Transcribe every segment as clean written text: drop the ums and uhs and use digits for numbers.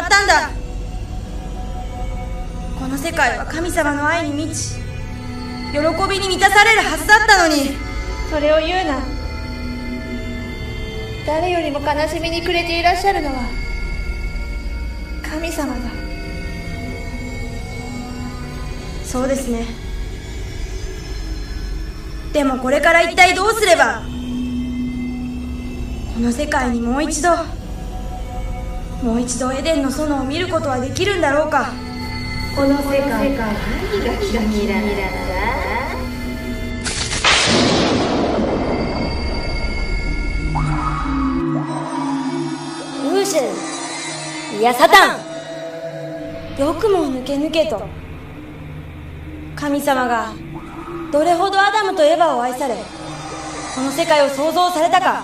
まったんだ。この世界は神様の愛に満ち、喜びに満たされるはずだったのに。それを言うな。誰よりも悲しみに暮れていらっしゃるのは神様だ。そうですね。でもこれから一体どうすれば、この世界にもう一度エデンの園を見ることはできるんだろうか。この世界何がキラキラなんだ。ルーシュ、いやサタン、よくも抜けと。神様がどれほどアダムとエヴァを愛され、この世界を創造されたか、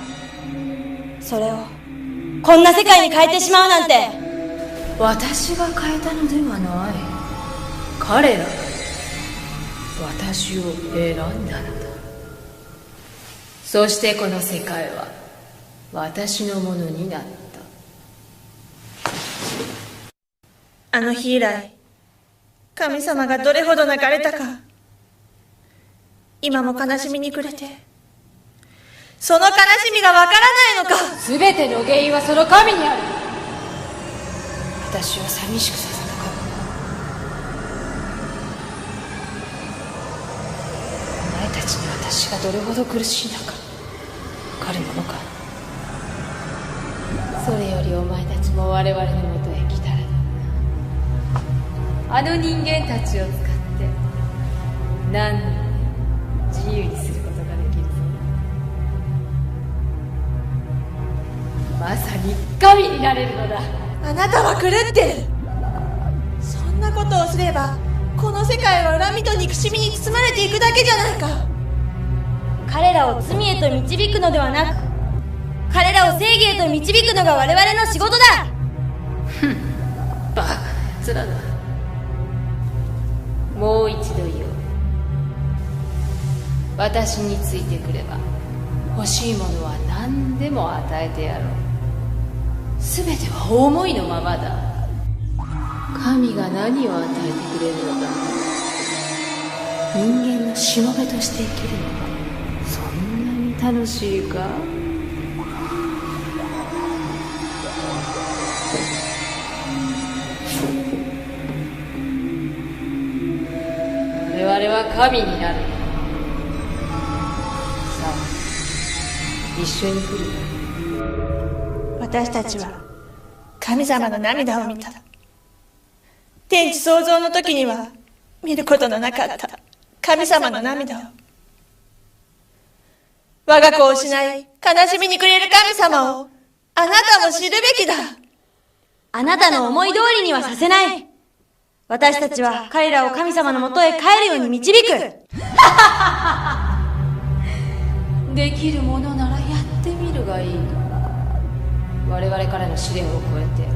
それをこんな世界に変えてしまうなんて。私が変えたのではない。彼らが私を選んだのだ。そしてこの世界は私のものになった。あの日以来、神様がどれほど泣かれたか、今も悲しみに暮れて、その悲しみがわからないのか。すべての原因はその神にある。私を寂しくさせた神だ。お前たちに私がどれほど苦しいのかわかるものか。それよりお前たちも我々のもとへ来たらどうだ。あの人間たちを使って何でも自由にすることができるぞ。まさに神になれるのだ。あなたは狂ってる。そんなことをすれば、この世界は恨みと憎しみに包まれていくだけじゃないか。彼らを罪へと導くのではなく、彼らを正義へと導くのが我々の仕事だ。ふん、バカな奴らだ。もう一度言おう。私についてくれば欲しいものは何でも与えてやろう。全ては思いのままだ。神が何を与えてくれるのだ。人間のしもべとして生きるのがそんなに楽しいか。我々は神になる。さあ、一緒に来る。私たちは神様の涙を見た。天地創造の時には見ることのなかった神様の涙を。我が子を失い悲しみに暮れる神様をあなたも知るべきだ。あなたの思い通りにはさせない。私たちは彼らを神様のもとへ帰るように導く。できるものならやってみるがいい。我々からの試練を超えて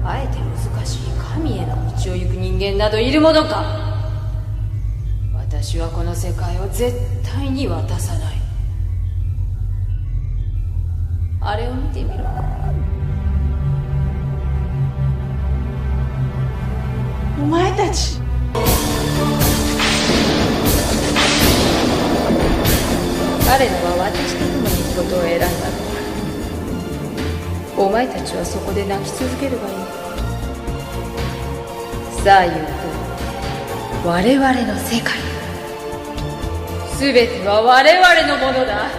あえて難しい神への道を行く人間などいるものか。私はこの世界を絶対に渡さない。あれを見てみろ。お前たち、彼らは私と共に行くことを選んだのだ。お前たちはそこで泣き続ければいい。さあ言うと、我々の世界、すべては我々のものだ。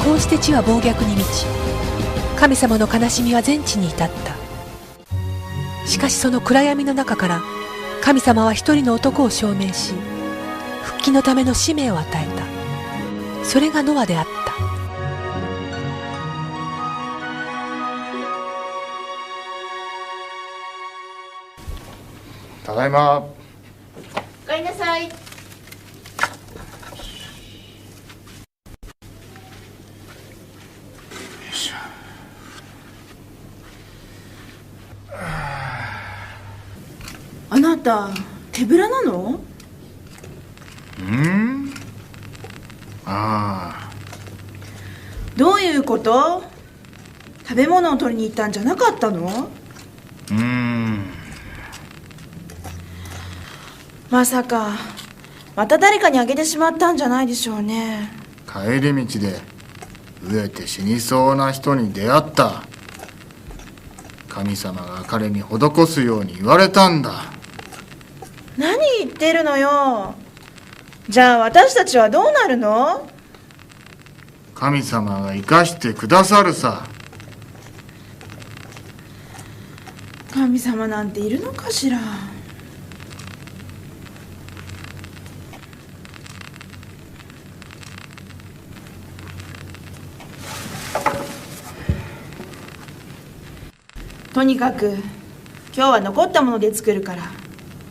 こうして地は暴虐に満ち、神様の悲しみは全地に至った。しかしその暗闇の中から神様は一人の男を証明し、復帰のための使命を与えた。それがノアであった。ただいま。おかえりなさい。あなた手ぶらなの？ああ。どういうこと？食べ物を取りに行ったんじゃなかったの？まさかまた誰かにあげてしまったんじゃないでしょうね。帰り道で飢えて死にそうな人に出会った。神様が彼に施すように言われたんだ。何言ってるのよ。じゃあ私たちはどうなるの？神様が生かしてくださるさ。神様なんているのかしら。とにかく今日は残ったもので作るから、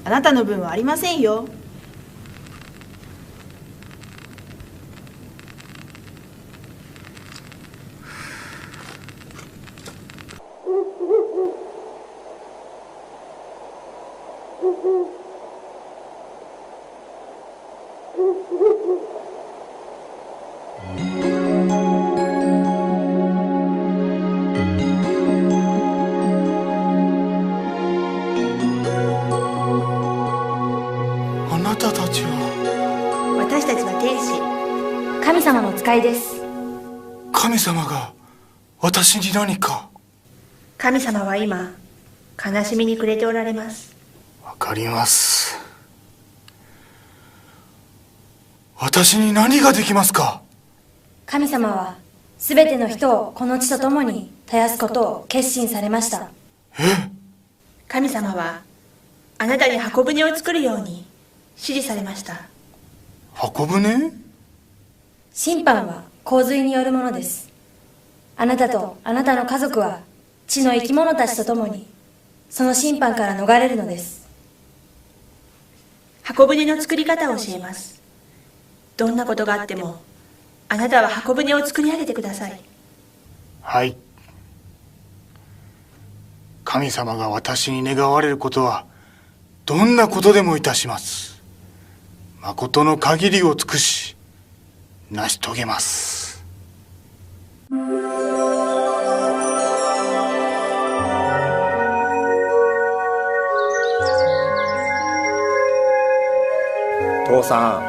あなたの分はありませんよ。あなたたちは？私たちは天使、神様の使いです。神様が私に何か？神様は今悲しみに暮れておられます。わかります。私に何ができますか？神様はすべての人をこの地と共に絶やすことを決心されました。神様はあなたに箱舟を作るように指示されました。箱舟？審判は洪水によるものです。あなたとあなたの家族は地の生き物たちと共にその審判から逃れるのです。箱舟の作り方を教えます。どんなことがあってもあなたは箱舟を作り上げてください。はい。神様が私に願われることはどんなことでもいたします。誠の限りを尽くし成し遂げます。父さん、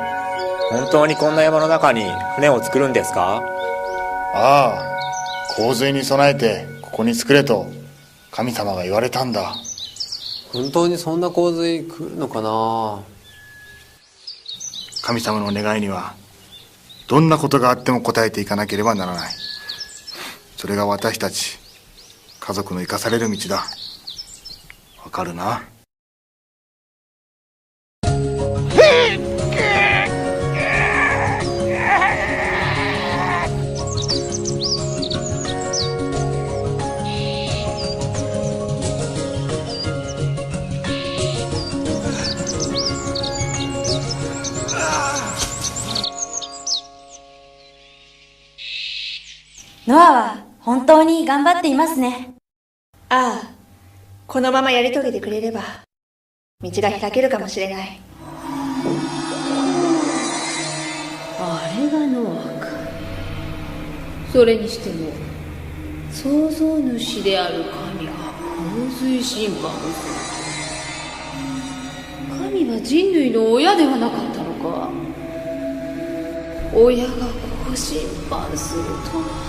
本当にこんな山の中に船を作るんですか？ああ、洪水に備えてここに作れと神様が言われたんだ。本当にそんな洪水来るのかな？神様の願いにはどんなことがあっても応えていかなければならない。それが私たち家族の生かされる道だ。わかるな？ノアは本当に頑張っていますね。ああ、このままやり遂げてくれれば道が開けるかもしれない。あれがノアか。それにしても創造主である神が洪水審判をすると。神は人類の親ではなかったのか？親がこう審判するとは。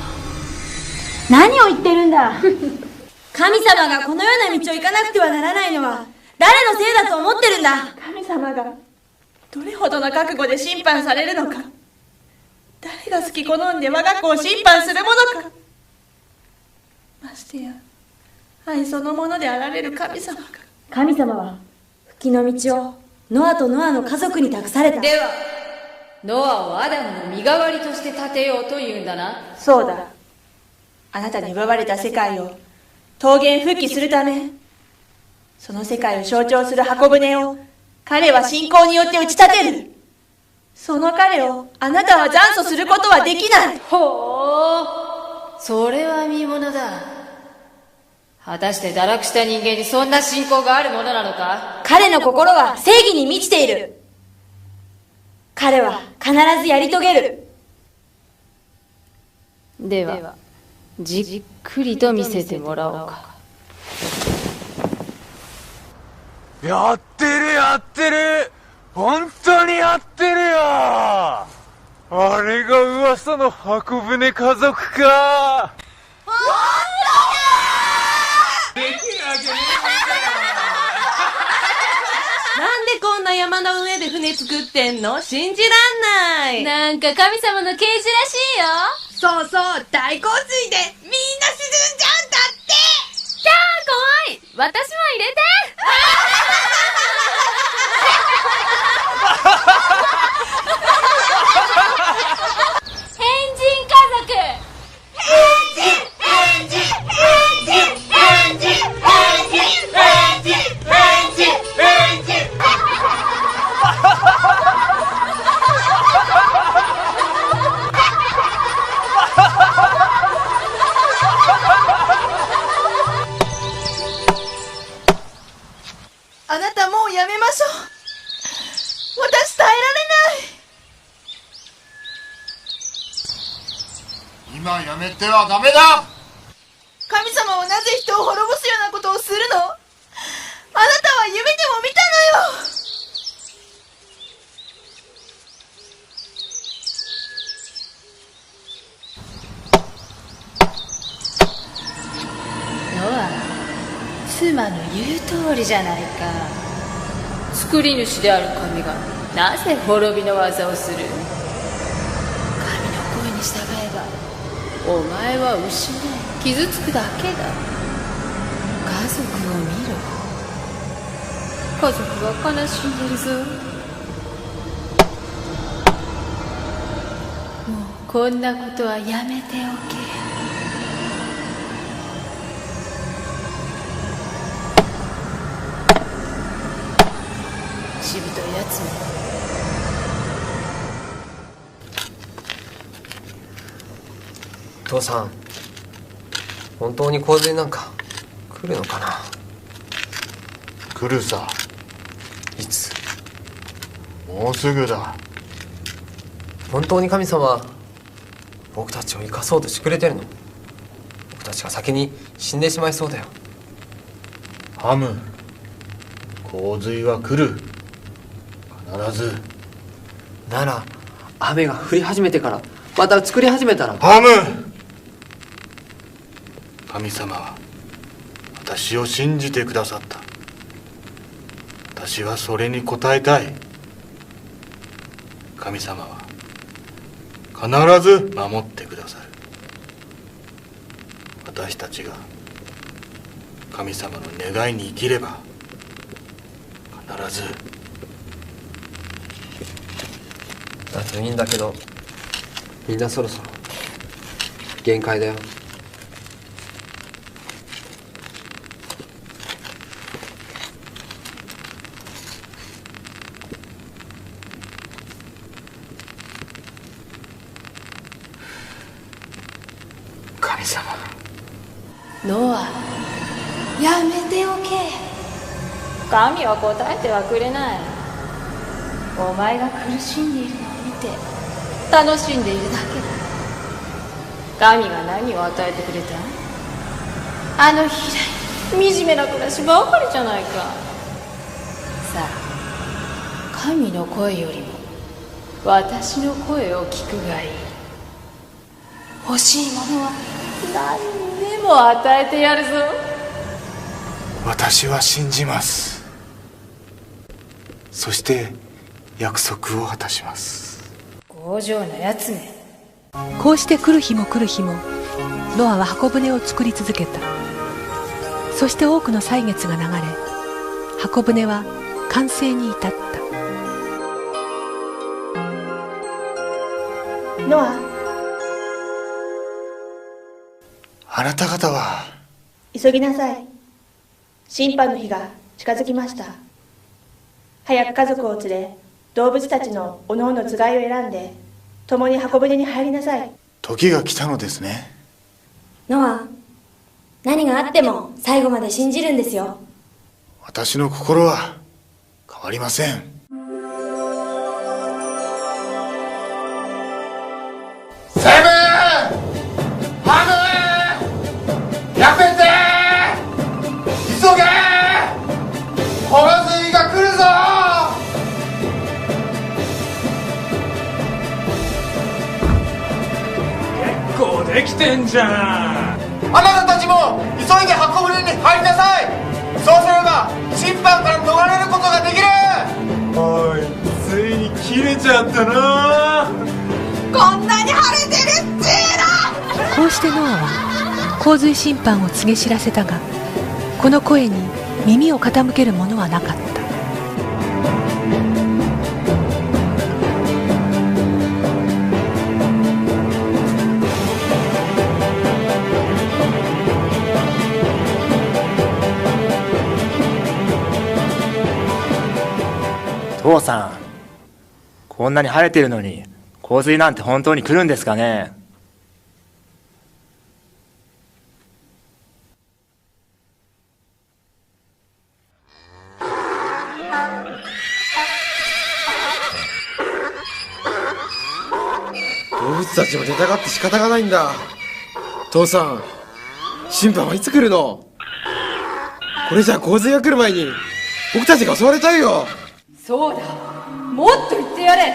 何を言ってるんだ神様がこのような道を行かなくてはならないのは誰のせいだと思ってるんだ。神様がどれほどの覚悟で審判されるのか、誰が好き好んで我が子を審判するものか、ましてや愛そのものであられる神様が。神様は復帰の道をノアとノアの家族に託された。ではノアをアダムの身代わりとして立てようというんだな。そうだ。あなたに奪われた世界を桃源復帰するため、その世界を象徴する箱舟を彼は信仰によって打ち立てる。その彼をあなたは残訴することはできない。ほう、それは見ものだ。果たして堕落した人間にそんな信仰があるものなのか？彼の心は正義に満ちている。彼は必ずやり遂げる。ではじっくりと見せてもらおうか。やってるやってる、本当にやってるよ。あれが噂の箱舟家族か。なんでこんな山の上で船作ってんの？信じらんない。なんか神様の啓示らしいよ。そうそう、大洪水でみんな沈んじゃうんだって。キャー、怖い。私も入れて。変人家族。あなたもうやめましょう。私耐えられない。今やめてはダメだ。神様はなぜ人を滅ぼすようなことをするの？あなたは夢でも見たのよ。ノア、妻の言う通りじゃないか。作り主である神がなぜ滅びの技をする？神の声に従えばお前は失い傷つくだけだ。家族を見ろ。家族が悲しんでるぞ。もうこんなことはやめておけ。しぶといやつめ。父さん、本当に洪水なんか来るのかな？来るさ。いつ？もうすぐだ。本当に神様は僕たちを生かそうとしてくれてるの？僕たちが先に死んでしまいそうだよ。ハム、洪水は来る。必ず。なら雨が降り始めてからまた作り始めたら。ハム、神様は私を信じてくださった。私はそれに応えたい。神様は必ず守ってくださる。私たちが神様の願いに生きれば必ず。だといいんだけど、みんなそろそろ限界だよ。神様。ノア、やめておけ。神は答えてはくれない。お前が苦しんでいるのを見て楽しんでいるだけだ。神が何を与えてくれた？あのひらい惨めな暮らしばかりじゃないか。さあ、神の声よりも私の声を聞くがいい。欲しいものは何でも与えてやるぞ。私は信じます。そして約束を果たします。強情なやつね。こうして来る日も来る日もノアは箱舟を作り続けた。そして多くの歳月が流れ、箱舟は完成に至った。ノア、あなた方は。急ぎなさい。審判の日が近づきました。早く家族を連れ、動物たちのおのおのつがいを選んで共に箱舟に入りなさい。時が来たのですね。ノア、何があっても最後まで信じるんですよ。私の心は変わりません。セブン、ハム、やめて、急げ、洪水が来るぞ。結構できてんじゃん。あなたたちも急いで箱舟に入りなさい。そうすれば審判から逃れることができる。おい、ついに切れちゃったな。こんなに晴れてるっていうの。こうしてノアは洪水審判を告げ知らせたが、この声に耳を傾ける者はなかった。父さん、こんなに晴れてるのに洪水なんて本当に来るんですかね。動物たちも出たがって仕方がないんだ。父さん、審判はいつ来るの？これじゃ洪水が来る前に僕たちが襲われちゃうよ。そうだ、もっと言ってやれ。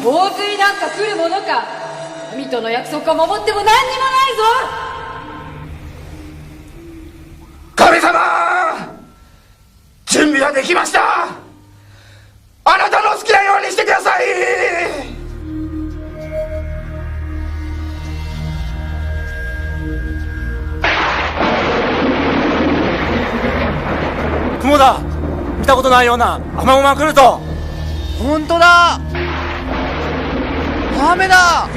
洪水なんか来るものか。神との約束を守っても何にもないぞ。神様、準備はできました。あなたの好きなようにしてください。雲だ。見たことないような雨雲が来るぞ。本当だ、雨だ。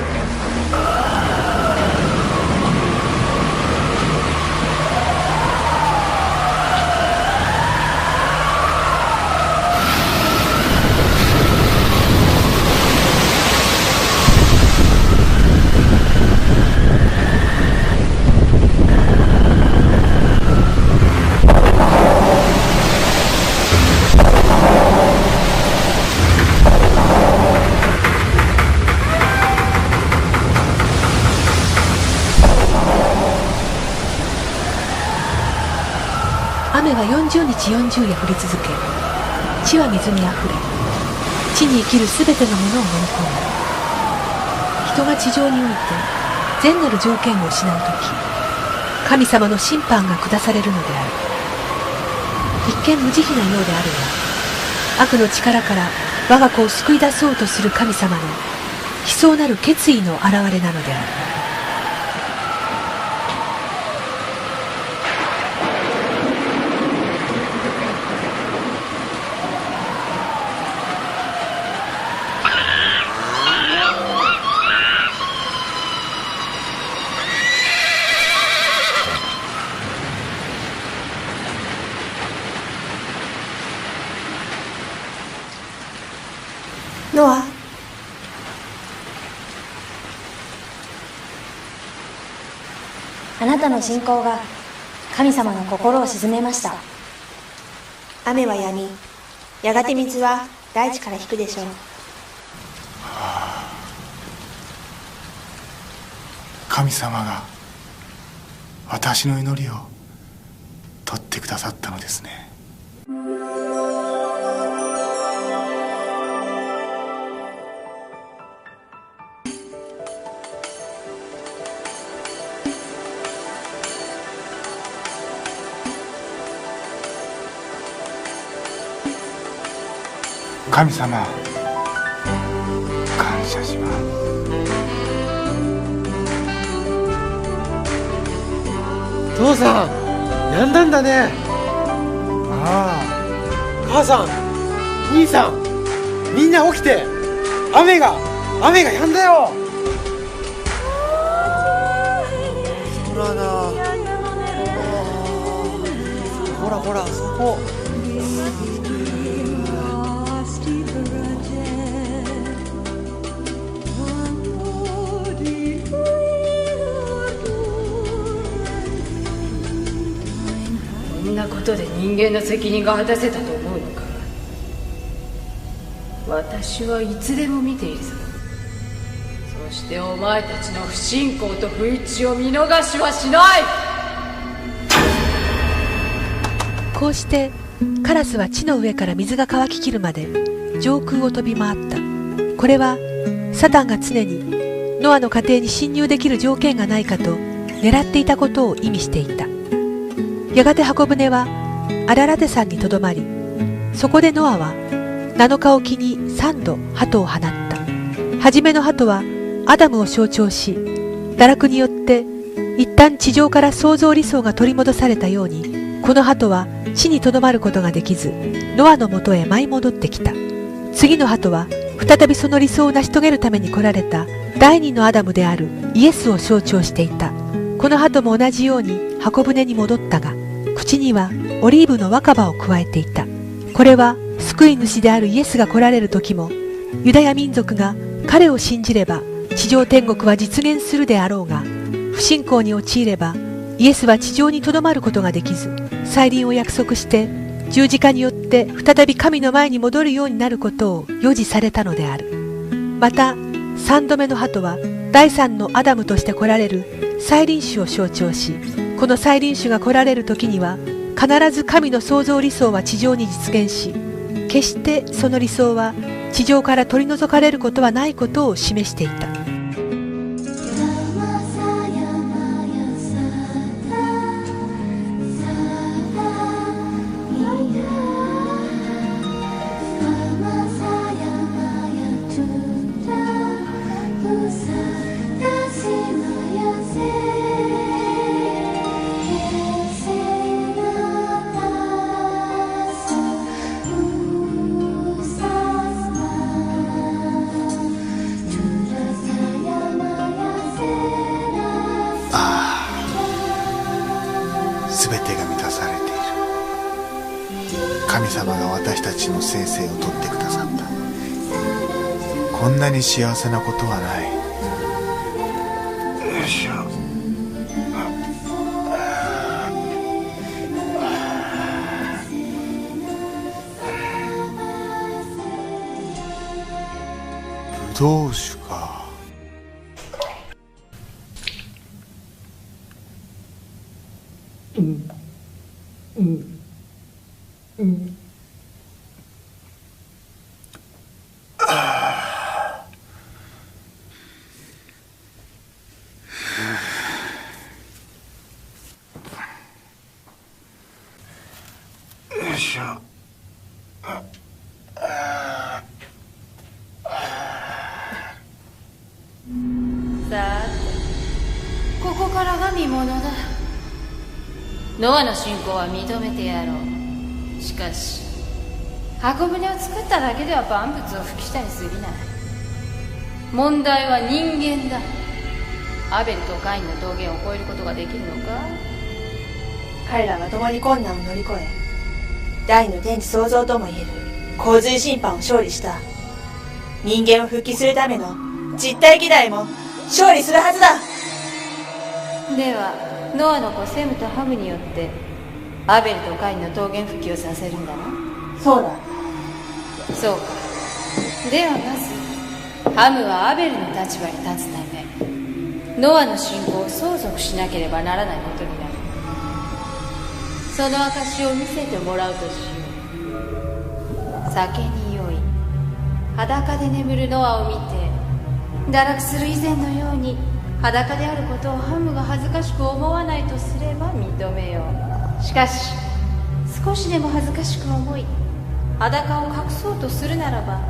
雨は40日40夜降り続け、地は水にあふれ、地に生きるすべてのものを飲み込んだ。人が地上において善なる条件を失うとき、神様の審判が下されるのである。一見無慈悲なようであるが、悪の力から我が子を救い出そうとする神様の悲壮なる決意の表れなのである。ノア、あなたの信仰が神様の心を鎮めました。雨は止み、やがて水は大地から引くでしょう。神様が私の祈りを取ってくださったのですね。神様、感謝します。父さん、やんだんだね。ああ、母さん、兄さん、みんな起きて。雨がやんだよ。空だ。ほらほら、あそこ。ことで人間の責任が果たせたと思うのか。私はいつでも見ているぞ。そしてお前たちの不信仰と不一致を見逃しはしない。こうしてカラスは地の上から水が乾ききるまで上空を飛び回った。これはサタンが常にノアの家庭に侵入できる条件がないかと狙っていたことを意味していた。やがて箱舟はアララテ山にとどまり、そこでノアは7日おきに3度鳩を放った。初めの鳩はアダムを象徴し、堕落によって一旦地上から創造理想が取り戻されたように、この鳩は地にとどまることができず、ノアのもとへ舞い戻ってきた。次の鳩は再びその理想を成し遂げるために来られた第二のアダムであるイエスを象徴していた。この鳩も同じように箱舟に戻ったが、口にはオリーブの若葉を加えていた。これは救い主であるイエスが来られる時も、ユダヤ民族が彼を信じれば地上天国は実現するであろうが、不信仰に陥ればイエスは地上にとどまることができず、再臨を約束して十字架によって再び神の前に戻るようになることを予示されたのである。また3度目の鳩は第三のアダムとして来られる再臨主を象徴し、この再臨主が来られる時には必ず神の創造理想は地上に実現し、決してその理想は地上から取り除かれることはないことを示していた。全てが満たされている。神様が私たちの生死を取ってくださった。こんなに幸せなことはない。よいしょ。ぶどう酒か。よいしょ。さて、ここからが見ものだ。ノアの信仰は認めてやろう。しかし箱舟を作っただけでは万物を吹きしたに過ぎない。問題は人間だ。アベルとカインの峠を越えることができるのか。彼らは共に困難を乗り越え、第の天地創造ともいえる洪水審判を勝利した。人間を復帰するための実体議題も勝利するはずだ。ではノアの子セムとハムによってアベルとカインの桃源復帰をさせるんだな。そうだ。そうか。ではまずハムはアベルの立場に立つため、ノアの信仰を相続しなければならないことになる。その証を見せてもらうとしよう。酒に酔い裸で眠るノアを見て、堕落する以前のように裸であることをハムが恥ずかしく思わないとすれば認めよう。しかし少しでも恥ずかしく思い裸を隠そうとするならば、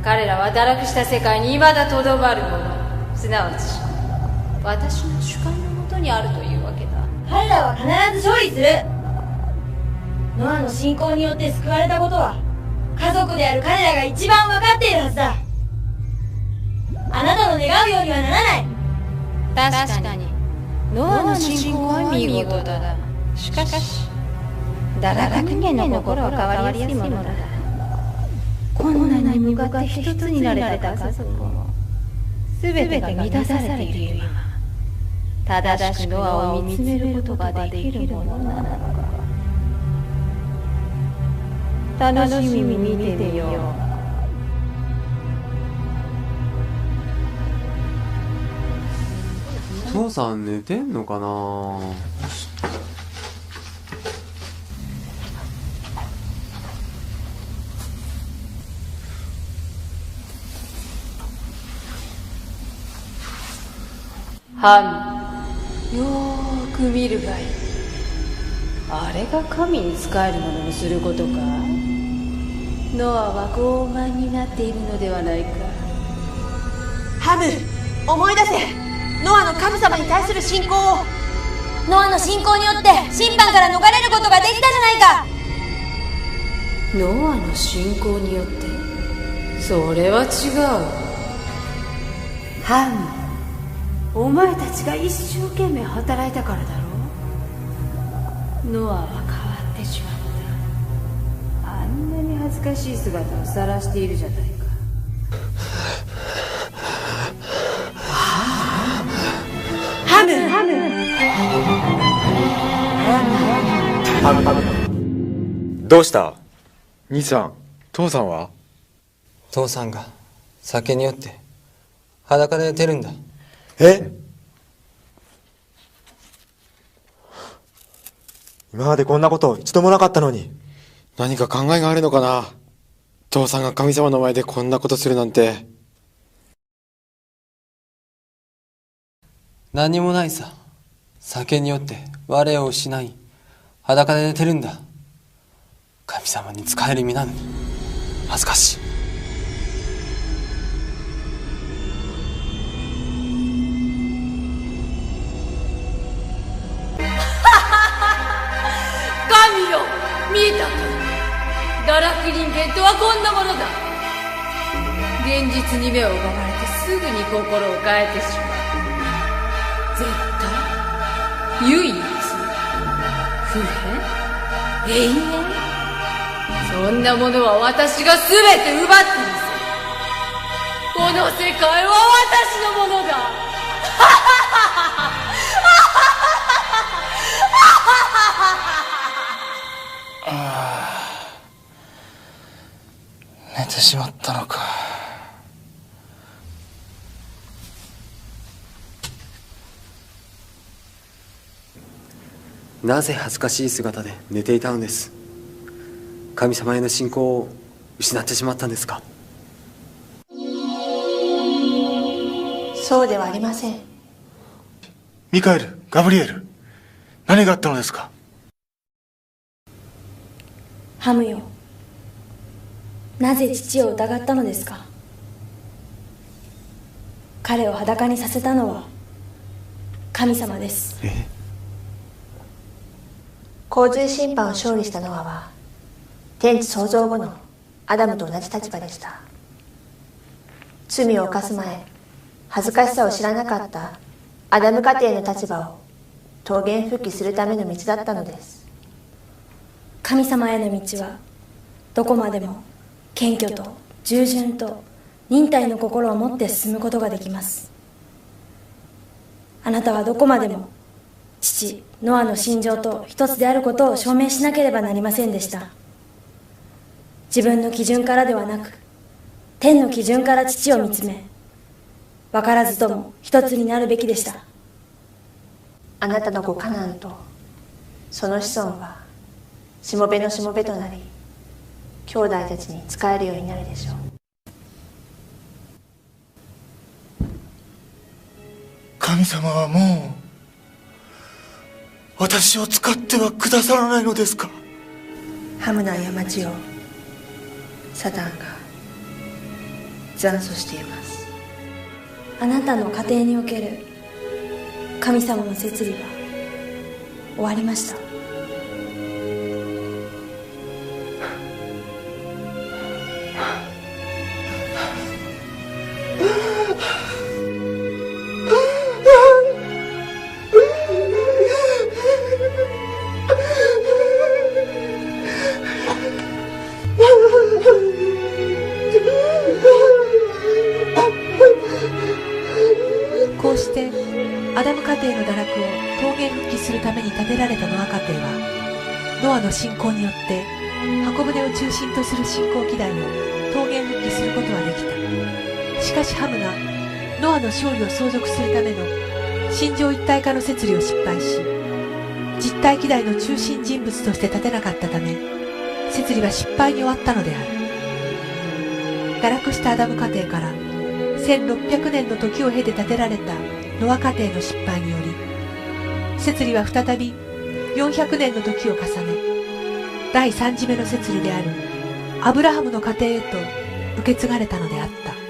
彼らは堕落した世界に未だとどまるもの、すなわち私の主観のもとにあるというわけだ。彼らは必ず勝利する。ノアの信仰によって救われたことは家族である彼らが一番分かっているはずだ。あなたの願うようにはならない。確かにノアの信仰は見事だ。しかし堕落人間の心は変わりやすいものだ。こんなに向かって一つになれた家族も全てが満たされている今、正しくノアを見つめることができるものなのか。楽しみに見てみよう。父さん寝てんのかな。ハム、よーく見るがいい。あれが神に仕えるものにすることか。ノアは傲慢になっているのではないか。ハム、思い出せ。ノアの神様に対する信仰を。ノアの信仰によって審判から逃れることができたじゃないか。ノアの信仰によって？それは違う。ハム、お前たちが一生懸命働いたからだろう。ノアは変わってしまった。あんなに恥ずかしい姿を晒しているじゃないか。どうした？兄さん、父さんは？父さんが酒に酔って裸で寝てるんだ。え？今までこんなこと一度もなかったのに。何か考えがあるのかな。父さんが神様の前でこんなことするなんて。何もないさ。酒に酔って我を失い裸で寝てるんだ。神様に仕える身なのに恥ずかしい。神よ、見たか。堕落人間とはこんなものだ。現実に目を奪われてすぐに心を変えてしまう。絶対、唯一、不変、永遠、そんなものは私が全て奪ってみせる。この世界は私のものだ。寝てしまったのか。なぜ恥ずかしい姿で寝ていたのです。神様への信仰を失ってしまったんですか。そうではありません。ミカエル、ガブリエル、何があったのですか？ハムよ、なぜ父を疑ったのですか？彼を裸にさせたのは神様です。洪水審判を勝利したノアは天地創造後のアダムと同じ立場でした。罪を犯す前、恥ずかしさを知らなかったアダム家庭の立場を桃源復帰するための道だったのです。神様への道はどこまでも謙虚と従順と忍耐の心を持って進むことができます。あなたはどこまでも父ノアの心情と一つであることを証明しなければなりませんでした。自分の基準からではなく天の基準から父を見つめ、分からずとも一つになるべきでした。あなたの子カナンとその子孫はしもべのしもべとなり、兄弟たちに仕えるようになるでしょう。神様はもう私を使ってはくださらないのですか？ハムの過ちをサタンが残訴しています。あなたの家庭における神様の摂理は終わりました。こうしてアダム家庭の堕落を桃源復帰するために建てられたノア家庭は、ノアの信仰によって箱舟を中心とする新興機台を桃源復帰することはできた。しかしハムがノアの勝利を相続するための心情一体化の摂理を失敗し、実体機台の中心人物として立てなかったため、摂理は失敗に終わったのである。堕落したアダム家庭から1600年の時を経て建てられたノア家庭の失敗により、摂理は再び400年の時を重ね、第3次目の摂理であるアブラハムの家庭へと受け継がれたのであった。